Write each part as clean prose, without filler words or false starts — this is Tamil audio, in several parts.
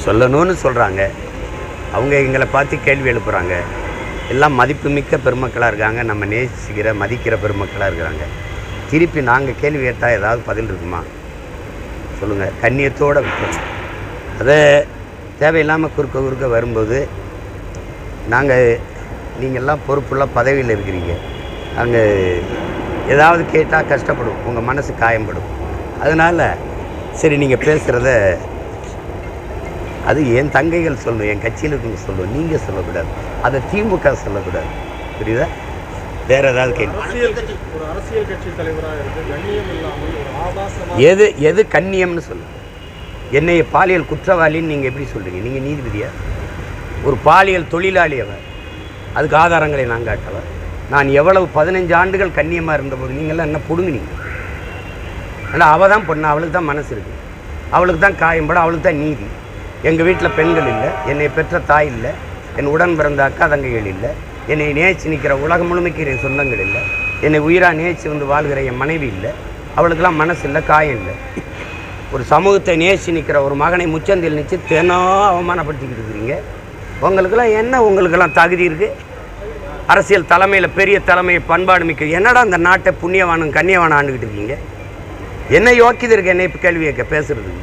சொல்லணும்னு சொல்கிறாங்க. அவங்க எங்களை பார்த்து கேள்வி எழுப்புகிறாங்க. எல்லாம் மதிப்புமிக்க பெருமக்களாக இருக்காங்க, நம்ம நேசிக்கிற மதிக்கிற பெருமக்களாக இருக்கிறாங்க. திருப்பி நாங்கள் கேள்வி கேட்டால் ஏதாவது பதில் இருக்குமா சொல்லுங்கள்? கண்ணியத்தோடு விட்டுருங்க. அதை தேவையில்லாமல் குறுக்க வரும்போது நீங்கள்லாம் பொறுப்புள்ள பதவியில் இருக்கிறீங்க, அங்கே ஏதாவது கேட்டால் கஷ்டப்படும், உங்கள் மனசு காயப்படும். அதனால் சரி நீங்கள் பேசுகிறத அது என் தங்கைகள் சொல்லணும், என் கட்சியில் இருக்குன்னு சொல்லணும், நீங்கள் சொல்லக்கூடாது, அதை திமுக சொல்லக்கூடாது. புரியுதா? வேறு ஏதாவது கேள்வி? ஒரு அரசியல் கட்சி தலைவராக இருக்கு கண்ணியம் இல்லாமல் எது கண்ணியம்னு சொல்லு. என்னைய பாலியல் குற்றவாளின்னு நீங்கள் எப்படி சொல்கிறீங்க? நீங்கள் நீதிபதியா? ஒரு பாலியல் தொழிலாளி அவர், அதுக்கு ஆதாரங்களை நான் காட்டவா? நான் எவ்வளவு 15 ஆண்டுகள் கண்ணியமாக இருந்தபோது நீங்கள்லாம் என்ன பிடுங்குனீங்க? ஆனால் அவள் தான் பொண்ணு, அவளுக்கு தான் மனசு இருக்குது, அவளுக்கு தான் காயம்பட, அவளுக்கு தான் நீதி. எங்கள் வீட்டில் பெண்கள் இல்லை, என்னை பெற்ற தாய் இல்லை, என் உடன் பிறந்த அக்கா தங்கைகள் இல்லை, என்னை நேசித்து நிற்கிற உலகம் முழுமைக்கு என் சொந்தங்கள் இல்லை, என்னை உயிராக நேசித்து வந்து வாழ்கிற என் மனைவி இல்லை, அவளுக்கெல்லாம் மனசு இல்லை, காயம் இல்லை. ஒரு சமூகத்தை நேசித்து நிற்கிற ஒரு மகனை முச்சந்தில் நிச்சு தினம் அவமானப்படுத்திக்கிட்டு இருக்கிறீங்க. உங்களுக்கெல்லாம் என்ன, உங்களுக்கெல்லாம் தகுதி இருக்குது? அரசியல் தலைமையில் பெரிய தலைமை பண்பாடு மிக்க என்னடா அந்த நாட்டை புண்ணியவானும் கண்ணியவானும் ஆண்டுக்கிட்டு இருக்கீங்க? என்ன யோக்கியது இருக்குது என்னை இப்போ கேள்வி கேட்க பேசுகிறதுக்கு?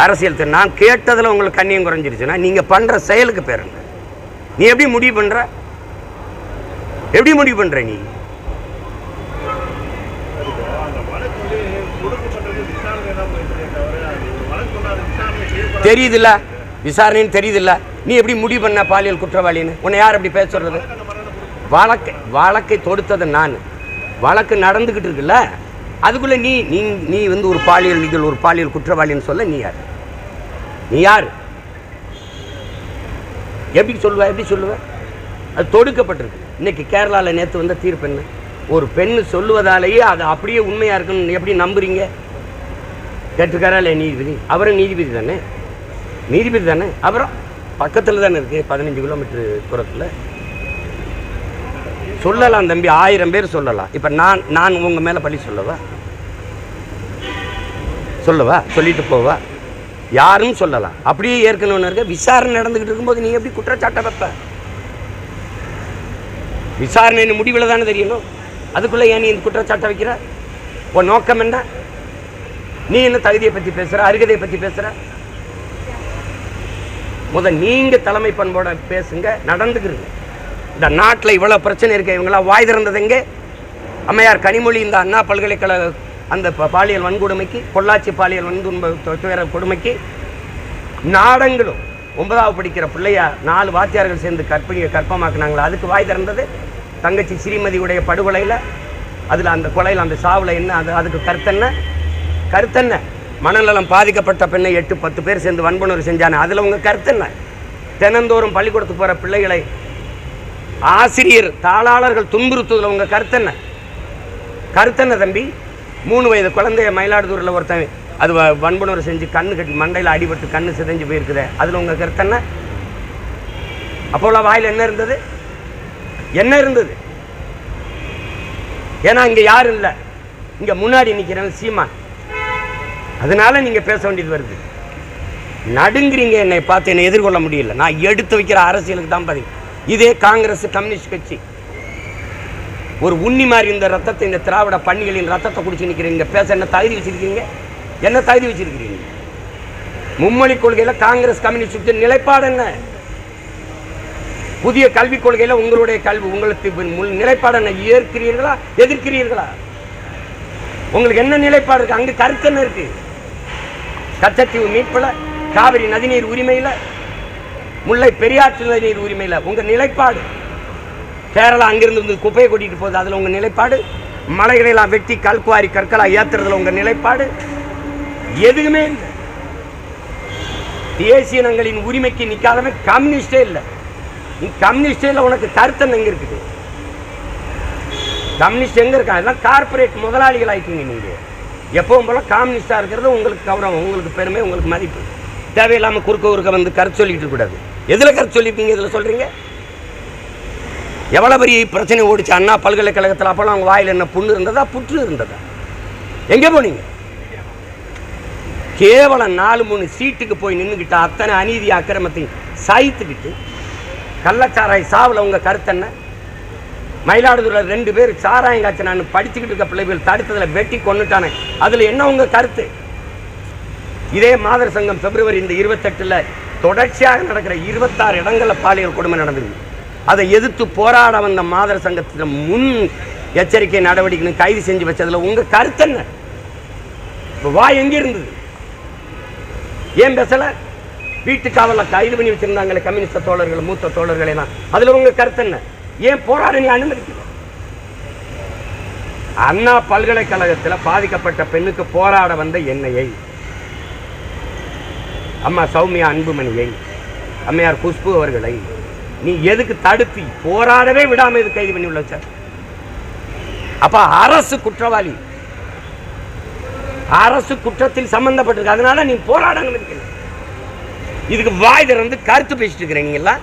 அரசியல் நான் கேட்டதில் உங்களுக்கு கண்ணியம் குறைஞ்சிருச்சுன்னா நீங்கள் பண்ணுற செயலுக்கு பேர் என்ன? நீ எப்படி முடிவு பண்ணுற? எப்படி முடிவு பண்ணுற நீ? தெரியுதுல்ல, விசாரணைன்னு தெரியுதுல்ல, நீ எப்படி முடிவு பண்ண பாலியல் குற்றவாளின்னு? உன்னை யார் அப்படி பேச சொல்கிறது? வழக்கை தொடுத்தது நான், வழக்கு நடந்துக்கிட்டு இருக்குல்ல, அதுக்குள்ளே நீ வந்து ஒரு பாலியல் குற்றவாளின்னு சொல்ல நீ யார்? நீ யார்? எப்படி சொல்லுவ? அது தொடுக்கப்பட்டிருக்கு. இன்னைக்கு கேரளாவில் நேற்று வந்த தீர்ப்பு என்ன? ஒரு பெண்ணு சொல்லுவதாலேயே அது அப்படியே உண்மையாக இருக்குன்னு எப்படி நம்புறீங்க? கேட்டிருக்காரா இல்லை நீதிபதி? அவரும் நீதிபதி தானே. அப்புறம் பக்கத்தில் தானே இருக்குது, 15 கிலோமீட்டர் தூரத்தில். சொல்லலாம் தம்பி, 1000 பேர் சொல்லலாம். இப்போ நான் உங்கள் மேலே பழி சொல்லவா? சொல்லிட்டு போவா? யாரும் சொல்லலாம். அப்படியே ஏற்கனவே இருக்க விசாரணை நடந்துக்கிட்டு இருக்கும்போது நீ எப்படி குற்றச்சாட்டை வைப்ப? விசாரணை முடிவில் தானே தெரியணும். அதுக்குள்ளே ஏன் நீ இந்த குற்றச்சாட்டை வைக்கிற? உன் நோக்கம் என்ன? நீ என்ன தகுதியை பற்றி பேசுகிற, அருகதையை பற்றி பேசுகிற? நீங்கள் தலைமை பண்போட பேசுங்க, நடந்துக்கிறீங்க. இந்த நாட்டில் இவ்வளோ பிரச்சனை இருக்க, இவங்களாம் வாய் திறந்தது எங்கே? அம்மையார் கனிமொழி இந்த அண்ணா பல்கலைக்கழக அந்த பாலியல் வன்கொடுமைக்கு, பொள்ளாச்சி பாலியல் துயர கொடுமைக்கு நாடங்களும் 9வது படிக்கிற பிள்ளையா 4 வாத்தியார்கள் சேர்ந்து கற்பமாக்குனாங்களா? அதுக்கு வாய் திறந்தது தங்கச்சி ஸ்ரீமதியுடைய படுகொலையில். அதில் அந்த கொலையில் அந்த சாவில் என்ன, அதுக்கு கருத்தென்ன? மனநலம் பாதிக்கப்பட்ட பெண்ணை 8-10 பேர் சேர்ந்து வன்புணர்வு செஞ்சானே, அதில் உங்கள் கருத்தென்ன? தினந்தோறும் பள்ளிக்கூடத்துக்கு போகிற பிள்ளைகளை ஆசிரியர் தாளாளர்கள் துன்புறுத்துவதில் உங்கள் கருத்தென்ன தம்பி? 3 வயது குழந்தைய மயிலாடுதுறையில் ஒருத்தன் அது வன்புணர்வு செஞ்சு கண்ணு கட்டி மண்டையில் அடிபட்டு கண்ணு சிதைஞ்சு போயிருக்குது, அதில் உங்கள் கருத்தென்ன? அப்போல வாயில் என்ன இருந்தது? ஏன்னா இங்கே யாரும் இல்லை, இங்கே முன்னாடி நிற்கிறேன் சீமான், அதனால நீங்கள் பேச வேண்டியது வருது. நடுங்குறீங்க, என்னை பார்த்து என்னை எதிர்கொள்ள முடியல. நான் எடுத்து வைக்கிற அரசியலுக்கு தான் பதில். இதே காங்கிரஸ் கம்யூனிஸ்ட் கட்சி ஒரு உண்ணி மாதிரி இந்த ரத்தத்தை, இந்த திராவிட பணிகளின் ரத்தத்தை குடிச்சு நிற்கிறீங்க. பேச என்ன தகுதி வச்சிருக்கிறீங்க? மும்மொழி கொள்கையில் காங்கிரஸ் கம்யூனிஸ்ட் நிலைப்பாடு என்ன? புதிய கல்விக் கொள்கையில் உங்களுடைய உங்களுக்கு நிலைப்பாடு என்ன? ஏற்கிறீர்களா எதிர்க்கிறீர்களா? உங்களுக்கு என்ன நிலைப்பாடு இருக்கு? அங்கே கருத்து என்ன இருக்கு? கச்சத்தீவு மீட்பில், காவிரி நதிநீர் உரிமையில், முல்லை பெரியாற்று நதிநீர் உரிமையில் உங்கள் நிலைப்பாடு. கேரளா அங்கிருந்து குப்பையை கொட்டிட்டு போகுது, அதில் உங்கள் நிலைப்பாடு. மலைகளெல்லாம் வெட்டி கல்குவாரி கற்களாக ஏற்றுறதுல உங்கள் நிலைப்பாடு. எதுவுமே இல்லை. தேசியனங்களின் உரிமைக்கு நிற்காதவன் கம்யூனிஸ்டே இல்லை. நீ கம்யூனிஸ்டே இல்லை, உனக்கு கருத்தன் எங்கே இருக்குது? கம்யூனிஸ்ட் எங்கே இருக்காங்க? எல்லாம் கார்பரேட் முதலாளிகள் ஆகிட்டீங்க. நீங்கள் எப்பவும் போல கம்யூனிஸ்டாக இருக்கிறது உங்களுக்கு கௌரவம், உங்களுக்கு பெருமை, உங்களுக்கு மதிப்பு. தேவையில்லாமல் குறுக்க வந்து கருத்து சொல்லிட்டு இருக்கக்கூடாது. எதில் கருத்து சொல்லியிருக்கீங்க? இதில் சொல்கிறீங்க. எவ்வளோ பெரிய பிரச்சனை ஓடிச்சு அண்ணா பல்கலைக்கழகத்தில். அப்போலாம் அவங்க வாயில் என்ன புண்ணு இருந்ததா, புற்று இருந்ததா? எங்கே போனீங்க? கேவலம் 4-3 சீட்டுக்கு போய் நின்றுக்கிட்ட அத்தனை அநீதி அக்கிரமத்தையும் சாய்த்துக்கிட்டு கள்ளச்சாராய் சாவில் உங்கள் கருத்து என்ன? மயிலாடுதுறையில் 2 பேர் சாராயம் காய்ச்சி நான் படிச்சுக்கிட்டு இருக்க பிள்ளைகள் தடுத்ததில் வெட்டி கொண்டுட்டானே, அதில் என்ன உங்கள் கருத்து? இதே மாதர் சங்கம் பிப்ரவரி இந்த 28ல் தொடர்ச்சியாக நடக்கிற 26 இடங்களில் பாலியல் கொடுமை நடந்தது. அதை எதிர்த்து போராட வந்த மாதர் சங்கத்தில் முன் எச்சரிக்கை நடவடிக்கைன்னு கைது செஞ்சு வச்சதில் உங்கள் கருத்து என்ன? வாய் எங்கே இருந்தது? ஏன் பேசல? வீட்டு காவலில் கைது பண்ணி வச்சிருந்தாங்களே கம்யூனிஸ்ட் தோழர்கள், மூத்த தோழர்களே தான், அதில் உங்கள் கருத்து என்ன? ஏன் போராட நீ அனுமதிக்கல? அண்ணா பல்கலைக்கழகத்தில் பாதிக்கப்பட்ட பெண்ணுக்கு போராட வந்த என்னையை, அம்மா சௌமியா அன்புமணியை, அம்மையார் குஷ்பு அவர்களை நீ எதுக்கு தடுத்து போராடவே விடாம இது கைது பண்ணி உள்ள வச்ச? அப்ப அரசு குற்றவாளி, அரசு குற்றத்தில் சம்பந்தப்பட்டிருக்கு, அதனால நீ போராட அனுமதிக்கல. இதுக்கு வாய் திறந்து கருத்து பேசிட்டு இருக்கிறீங்களா?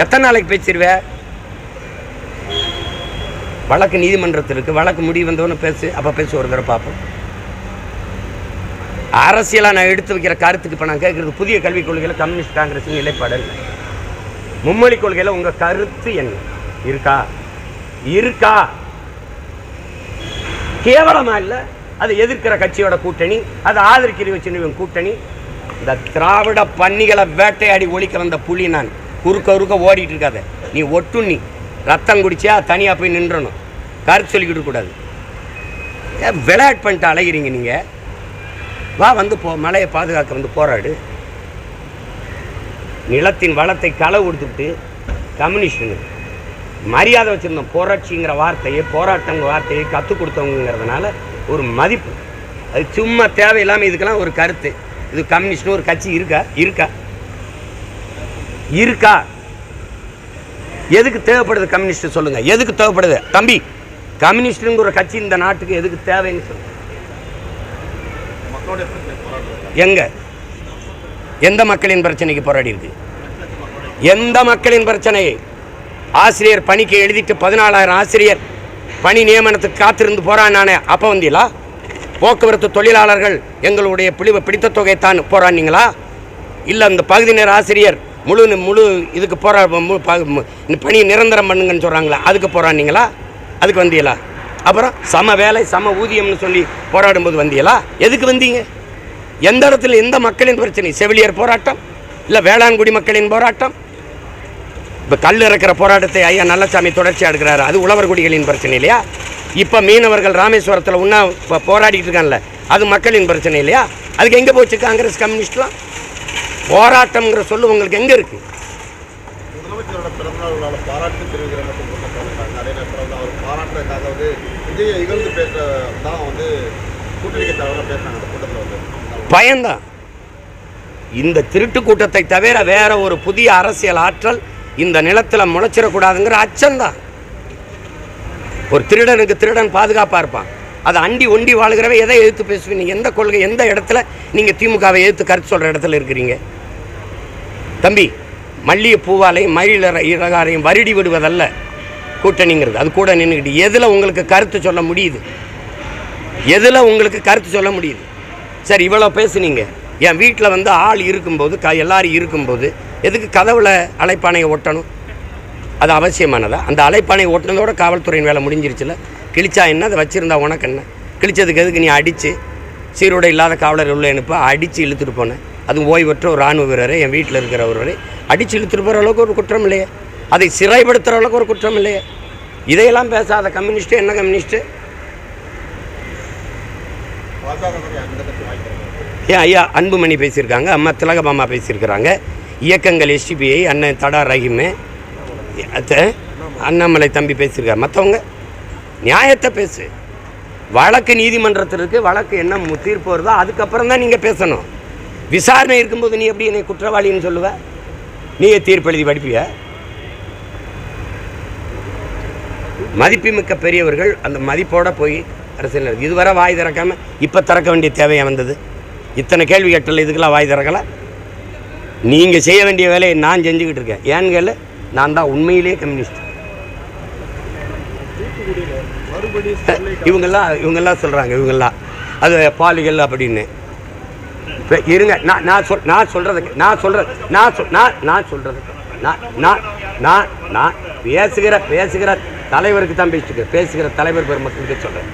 எத்தனை நாளைக்கு பேசிடுவ? வழக்கு நீதிமன்றத்தில் இருக்கு, வழக்கு முடிவு வந்தவொன்னு பேசு, அப்ப பேசு ஒரு தடவை பார்ப்போம். அரசியலாக நான் எடுத்து வைக்கிற கருத்துக்கு இப்போ நான் கேட்குறது, புதிய கல்விக் கொள்கையில் கம்யூனிஸ்ட் காங்கிரஸின் நிலைப்பாடு இல்லை. மும்மொழி கொள்கையில் உங்கள் கருத்து என்ன? இருக்கா? இருக்கா? கேவலமா இல்லை? அதை எதிர்க்கிற கட்சியோட கூட்டணி, அதை ஆதரிக்கிற வச்சு கூட்டணி, இந்த திராவிட பன்னிகளை வேட்டையாடி ஒழிக்க வந்த புலி நான். குறுக்க ஓடிட்டு இருக்காத நீ. ஒட்டு நீ ரத்தம் குடிச்சா தனியாக போய் நின்றணும், கருத்து சொல்லிக்கிட்டு கூடாது. விளையாட்டு பண்ணிட்டு அலைகிறீங்க நீங்கள். வா வந்து மலையை பாதுகாக்க வந்து போராடு. நிலத்தின் வளத்தை களை கொடுத்துட்டு கம்யூனிஸ்டுங்க மரியாதை வச்சுருந்தோம். புரட்சிங்கிற வார்த்தையை, போராட்டங்கிற வார்த்தையை கற்றுக் கொடுத்தவங்கிறதுனால ஒரு மதிப்பு. அது சும்மா தேவையில்லாமல் இதுக்கெல்லாம் ஒரு கருத்து. இது கம்யூனிஸ்ட்னு ஒரு கட்சி இருக்கா? இருக்கா? இருக்கா? எதுக்கு தேவைப்படுது கம்யூனிஸ்ட் சொல்லுங்கள்? எதுக்கு தேவைப்படுது தம்பி? கம்யூனிஸ்டுங்கிற ஒரு கட்சி இந்த நாட்டுக்கு எதுக்கு தேவைன்னு சொல்லுங்கள். எங்க எந்த மக்களின் பிரச்சனைக்கு போராடி இருக்கு? எந்த மக்களின் பிரச்சனை? ஆசிரியர் பணிக்கு எழுதிட்டு 14,000 ஆசிரியர் பணி நியமனத்துக்கு காத்திருந்து போராடினானே, அப்போ வந்தீங்களா? போக்குவரத்து தொழிலாளர்கள் எங்களுடைய பிடித்த தொகை தான் போராடினீங்களா? இல்லை அந்த பகுதி நேர ஆசிரியர் முழு இதுக்கு பணி நிரந்தரம் பண்ணுங்கன்னு சொல்கிறாங்களா, அதுக்கு போராடினீங்களா? அதுக்கு வந்தீங்களா? அப்புறம் சம வேலை சம ஊதியம்னு சொல்லி போராடும்போது வந்தீங்களா? எதுக்கு வந்தீங்க? எந்த இடத்துல எந்த மக்களின் பிரச்சனை? செவிலியர் போராட்டம், இல்லை வேளாண்குடி மக்களின் போராட்டம்? இப்போ கல் இறக்கிற போராட்டத்தை ஐயா நல்லசாமி தொடர்ச்சியாக எடுக்கிறாரு, அது உழவர்குடிகளின் பிரச்சனை இல்லையா? இப்போ மீனவர்கள் ராமேஸ்வரத்தில் உண்ணா போராடிட்டு இருக்காங்கல்ல, அது மக்களின் பிரச்சனை இல்லையா? அதுக்கு எங்கே போச்சு காங்கிரஸ் கம்யூனிஸ்ட்லாம்? போராட்டம்ங்கிற சொல்லு உங்களுக்கு எங்கே இருக்குது? முதலமைச்சரோட பிறந்தநாள் விழாவில் பாராட்டு தெரிவிக்கிற மட்டும் அதே நேரத்தில் அவர் பாராட்டுறதுக்காக விஜயை இகழ்ந்து பேச தான் கூட்டணிக்கு தவிர பேசுறாங்க. அந்த கூட்டத்தில் பயம்தான். இந்த திருட்டு கூட்டத்தை தவிர வேற ஒரு புதிய அரசியல் ஆற்றல் இந்த நிலத்தில் முளைச்சிடக்கூடாதுங்கிற அச்சம்தான். ஒரு திருடனுக்கு திருடன் பாதுகாப்பாக இருப்பான். அதை அண்டி ஒண்டி வாழ்கிறவ எதை எதிர்த்து பேசுவீங்க? எந்த கொள்கை, எந்த இடத்துல நீங்கள் திமுகவை எதிர்த்து கருத்து சொல்கிற இடத்துல இருக்கிறீங்க? தம்பி, மல்லிகை பூவாலையும் மயில் இறகாரையும் வருடி விடுவதல்ல கூட்டணிங்கிறது. அது கூட நின்றுக்கிட்டு எதில் உங்களுக்கு கருத்து சொல்ல முடியுது? எதில் உங்களுக்கு கருத்து சொல்ல முடியுது? சரி, இவ்வளோ பேசுனீங்க. என் வீட்டில் ஆள் இருக்கும்போது எல்லாரும் இருக்கும்போது எதுக்கு கதவுல அழைப்பானையை ஒட்டணும்? அது அவசியமானதா? அந்த அழைப்பானையை ஒட்டினதோட காவல்துறையின் வேலை முடிஞ்சிருச்சுல. கிழிச்சா என்ன, அதை வச்சுருந்தா உனக்கு என்ன? கிழிச்சதுக்கு எதுக்கு நீ அடித்து சீரோட இல்லாத காவலர் உள்ள அனுப்ப அடித்து இழுத்துட்டு போனேன்? அதுவும் ஓய்வற்ற ஒரு இராணுவ வீரரை, என் வீட்டில் இருக்கிற ஒருவரை அடித்து இழுத்துட்டு போகிற அளவுக்கு ஒரு குற்றம் இல்லையே? அதை சிறைப்படுத்துகிற அளவுக்கு ஒரு குற்றம் இல்லையே? இதையெல்லாம் பேசாத கம்யூனிஸ்ட்டு என்ன கம்யூனிஸ்ட்டு? ஏன் ஐயா அன்புமணி பேசியிருக்காங்க, அம்மா திலகபாமா பேசியிருக்கிறாங்க, இயக்கங்கள் எஸ்டிபிஐ அண்ணன் தடா ரஹீமு, அண்ணாமலை தம்பி பேசியிருக்காரு. மற்றவங்க நியாயத்தை பேசு. வழக்கு நீதிமன்றத்தில் இருக்குது, வழக்கு என்ன தீர்ப்பு வருதோ அதுக்கப்புறம் தான் நீங்கள் பேசணும். விசாரணை இருக்கும்போது நீ எப்படி என்னை குற்றவாளின்னு சொல்லுவ? நீயே தீர்ப்பு எழுதி படிப்பிய? மதிப்புமிக்க பெரியவர்கள் அந்த மதிப்போடு போய் அரசியல் இதுவரை வாய் திறக்காமல் இப்போ திறக்க வேண்டிய தேவையாக வந்தது. இத்தனை கேள்வி கேட்டல, இதுக்கெல்லாம் வாய் திறக்கலை. நீங்கள் செய்ய வேண்டிய வேலையை நான் செஞ்சுக்கிட்டு இருக்கேன். ஏன்னு கேளு, நான் தான் உண்மையிலேயே கம்யூனிஸ்ட். இவங்கெல்லாம் சொல்கிறாங்க, இவங்கெல்லாம் அது பாலிகள் அப்படின்னு. இருங்க, நான் சொல்கிறதுக்கு நான் பேசுகிற தலைவருக்கு தான் பேசிட்டு பேசுகிற தலைவர் பெருமக்களுக்கு சொல்கிறேன்.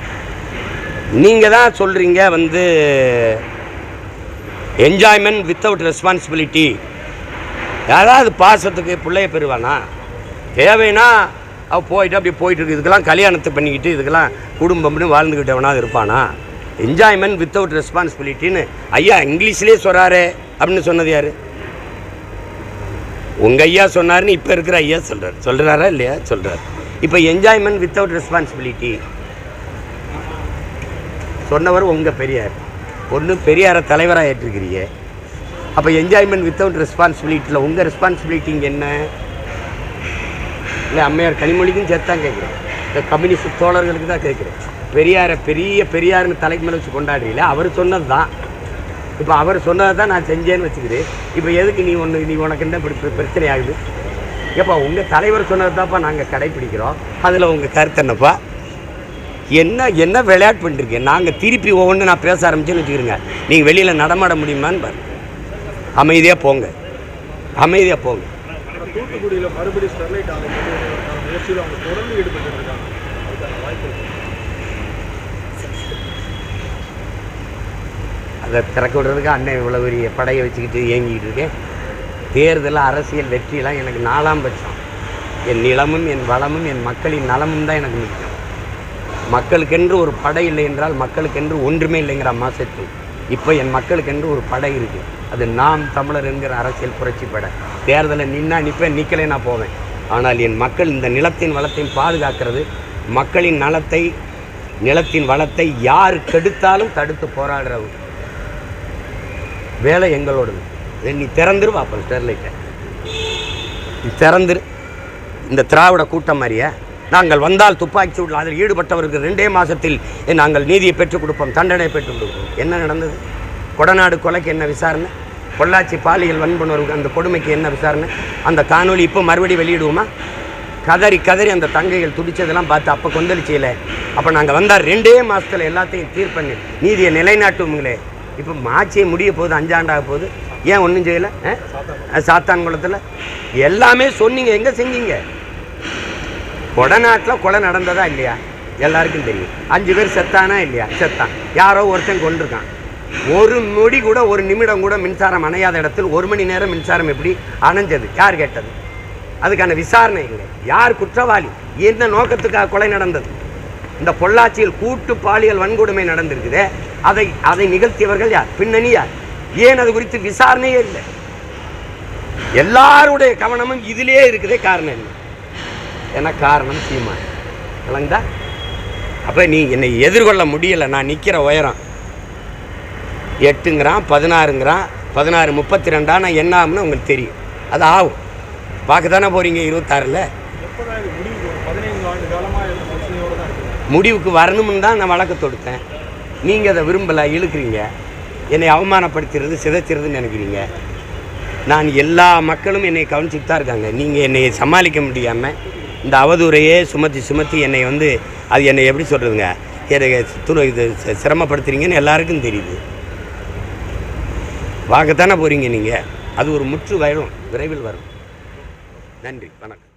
நீங்கள் தான் சொல்கிறீங்க வந்து என்ஜாய்மெண்ட் வித்தவுட் ரெஸ்பான்சிபிலிட்டி. யாராவது பாசத்துக்கு பிள்ளைய பெறுவானா? தேவைன்னா அவள் போயிட்டு அப்படி போயிட்டுருக்கு. இதுக்கெல்லாம் கல்யாணத்தை பண்ணிக்கிட்டு இதுக்கெல்லாம் குடும்பம்னு வாழ்ந்துக்கிட்டவனாவது இருப்பானா? என்ஜாய்மெண்ட் வித்தவுட் ரெஸ்பான்சிபிலிட்டின்னு ஐயா இங்கிலீஷ்லேயே சொல்கிறாரு அப்படின்னு சொன்னது யார்? உங்கள் ஐயா சொன்னார்னு இப்போ இருக்கிற ஐயா சொல்கிறாரா இல்லையா? சொல்கிறார். இப்போ என்ஜாய்மெண்ட் வித்தவுட் ரெஸ்பான்சிபிலிட்டி சொன்னவர் உங்கள் பெரியார். ஒன்று பெரியாரை தலைவராக ஏற்றிருக்கிறீங்க. அப்போ என்ஜாய்மெண்ட் வித்தவுட் ரெஸ்பான்சிபிலிட்டியில் உங்கள் ரெஸ்பான்சிபிலிட்டி இங்கே என்ன? இல்லை அம்மையார் கனிமொழிக்கும் சேர்த்து தான் கேட்குறேன். இந்த கம்யூனிஸ்ட் தோழர்களுக்கு தான் கேட்குறேன். பெரியாரை பெரியாருன்னு தலைக்கு மேலே வச்சு கொண்டாடுறீங்களே, அவர் சொன்னது தான். இப்போ அவர் சொன்னதை தான் நான் செஞ்சேன்னு வச்சுக்கிறேன். இப்போ எதுக்கு நீ உனக்கு என்ன பிரச்சனை ஆகுது? ஏப்பா உங்கள் தலைவர் சொன்னது தான்ப்பா நாங்கள் கடைப்பிடிக்கிறோம். அதில் உங்கள் கருத்து என்னப்பா? என்ன விளையாட்டு பண்ணிருக்கீங்க? நாங்கள் திருப்பி ஒவ்வொன்று நான் பேச ஆரம்பிச்சேன்னு வச்சுக்கிறேங்க, நீங்கள் வெளியில் நடமாட முடியுமான்னு பாருங்க. அமைதியாக போங்க. தூத்துக்குடியில் மறுபடியும் ஸ்டெர்லைட் முயற்சியில் அவங்க தொடர்ந்து ஈடுபட்டு இருக்காங்க. அதுக்கான வாய்ப்பு அதை திறக்க விடுறதுக்கு அண்ணன் இவ்வளோ பெரிய படையை வச்சுக்கிட்டு இயங்கிக்கிட்டு இருக்கேன். தேர்தல் அரசியல் வெற்றியெல்லாம் எனக்கு 4ஆம் பட்சம். என் நிலமும் என் வளமும் என் மக்களின் நலமும் தான் எனக்கு முக்கியம். மக்களுக்கென்று ஒரு படை இல்லை என்றால் மக்களுக்கென்று ஒன்றுமே இல்லைங்கிற அம்மா செத்து. இப்போ என் மக்களுக்கென்று ஒரு படை இருக்குது. அது நாம் தமிழர் என்கிற அரசியல் புரட்சி படை. தேர்தலில் நிற்பேன், நிற்கலே நான் போவேன். ஆனால் என் மக்கள் இந்த நிலத்தின் வளத்தையும் பாதுகாக்கிறது, மக்களின் நிலத்தின் வளத்தை யார் கெடுத்தாலும் தடுத்து போராடுற வேலை எங்களோடது. நீ திறந்துரு பார்ப்போம் ஸ்டெர்லைட்டை. நீ திறந்துரு. இந்த திராவிட கூட்டம் மாதிரியா? நாங்கள் வந்தால் துப்பாக்கி சூட்டில் அதில் ஈடுபட்டவருக்கு 2 மாதத்தில் நாங்கள் நீதியை பெற்றுக் கொடுப்போம், தண்டனை பெற்றுக் கொடுப்போம். என்ன நடந்தது? கொடநாடு கொலைக்கு என்ன விசாரணை? பொள்ளாச்சி பாலியல் வன்புணர்வுக்கு அந்த கொடுமைக்கு என்ன விசாரணை? அந்த காணொலி இப்போ மறுபடியும் வெளியிடுவோமா? கதறி அந்த தங்கைகள் துடிச்சதெல்லாம் பார்த்து அப்போ கொந்தளிச்சியலை. அப்போ நாங்கள் வந்தால் 2 மாதத்தில் எல்லாத்தையும் தீர்ப்பண்ணி நீதியை நிலைநாட்டுவோங்களே. இப்போ மாட்சியை முடிய போகுது, 5 ஆண்டாக போகுது. ஏன் ஒன்றும் செய்யலை? சாத்தான் குளத்தில் எல்லாமே சொன்னீங்க, எங்கே செஞ்சீங்க? கொடநாட்டில் கொலை நடந்ததா இல்லையா? எல்லாருக்கும் தெரியும். 5 பேர் செத்தானா இல்லையா? செத்தான். யாரோ ஒருத்தன் கொண்டிருக்கான். ஒரு நொடி கூட, ஒரு நிமிடம் கூட மின்சாரம் அணையாத இடத்தில் 1 மணி நேரம் மின்சாரம் எப்படி அணைஞ்சது? யார் கேட்டது? அதுக்கான விசாரணை இல்லை. யார் குற்றவாளி? என்ன நோக்கத்துக்காக கொலை நடந்தது? இந்த பொள்ளாச்சியில் கூட்டு பாலியல் வன்கொடுமை நடந்திருக்குதே, அதை நிகழ்த்தியவர்கள் யார்? பின்னணி யார்? ஏன் அது குறித்து விசாரணையே இல்லை? எல்லாருடைய கவனமும் இதிலே இருக்குதே. காரணம் என்ன? ஏன்னா காரணம் சீமான். விளங்குதா? அப்போ நீ என்னை எதிர்கொள்ள முடியலை. நான் நிற்கிற உயரம் 8ங்கிறான், 16ங்கிறான், 16 32 நான் என்ன ஆகும்னு உங்களுக்கு தெரியும். அது ஆகும். பார்க்க தானே போகிறீங்க 26ல். முடிவுக்கு வரணும்னு தான் நான் வழக்கு தொடுத்தேன். நீங்கள் அதை விரும்பலை, இழுக்கிறீங்க. என்னை அவமானப்படுத்துறது, சிதைச்சிறதுன்னு நினைக்கிறீங்க. நான் எல்லா மக்களும் என்னை கவனிச்சுட்டு தான் இருக்காங்க. நீங்கள் என்னை சமாளிக்க முடியாமல் இந்த அவதூறையே சுமத்தி என்னை வந்து அது என்னை எப்படி சொல்கிறதுங்க, இது சிரமப்படுத்துறீங்கன்னு எல்லாருக்கும் தெரியுது. பார்க்கத்தானே போகிறீங்க நீங்கள். அது ஒரு முற்று விரைவில் வரும். நன்றி, வணக்கம்.